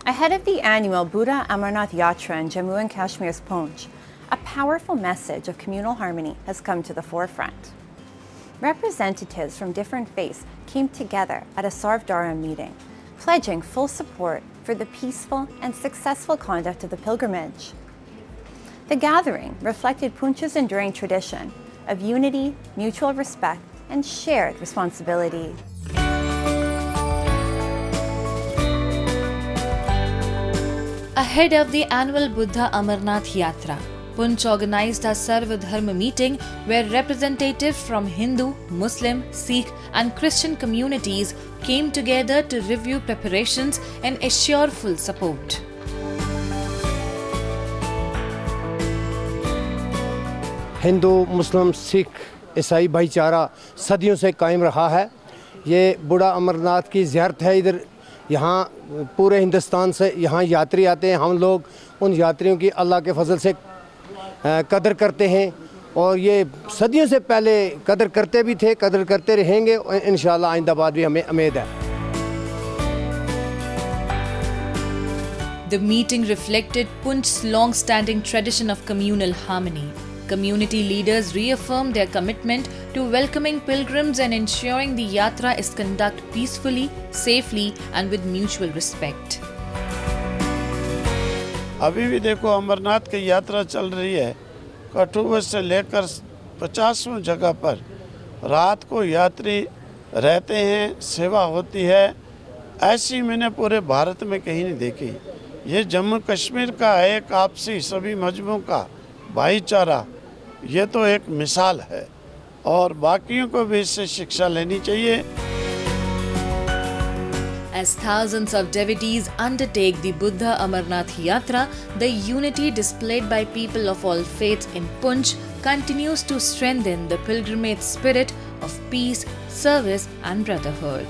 Ahead of the annual Budha Amarnath Yatra in Jammu and Kashmir's Poonch, a powerful message of communal harmony has come to the forefront. Representatives from different faiths came together at a Sarv Dharam Meeting, pledging full support for the peaceful and successful conduct of the pilgrimage. The gathering reflected Poonch's enduring tradition of unity, mutual respect, and shared responsibility. Ahead of the annual Budha Amarnath Yatra, Poonch organized a Sarv Dharam Meeting where representatives from Hindu, Muslim, Sikh and Christian communities came together to review preparations and assure full support. Hindu, मुस्लिम, सिख, ईसाई भाईचारा सदियों से कायम रहा है। ये बूढ़ा अमरनाथ की ज़ियारत है। इधर यहाँ पूरे हिंदुस्तान से यहाँ यात्री आते हैं। हम लोग उन यात्रियों की अल्लाह के फजल से कदर करते हैं और ये सदियों से पहले कदर करते भी थे, कदर करते रहेंगे और इंशाअल्लाह आइंदा बाद भी हमें उम्मीद है। The meeting reflected Poonch's long-standing tradition of communal harmony. Community leaders reaffirmed their commitment to welcoming pilgrims and ensuring the yatra is conducted peacefully, safely and with mutual respect. अभी भी देखो अमरनाथ की यात्रा चल रही है। कठुआ से लेकर 50 जगह पर रात को यात्री रहते हैं, सेवा होती है। ऐसी मैंने पूरे भारत में कहीं नहीं देखी। ये जम्मू कश्मीर का एक आपसी सभी मजहबों का भाईचारा, ये तो एक मिसाल है और बाकियों को भी इससे शिक्षा लेनी चाहिए। As thousands of devotees undertake the Budha Amarnath Yatra, the unity displayed by people of all faiths in Poonch continues to strengthen the pilgrimage spirit of peace, service and brotherhood.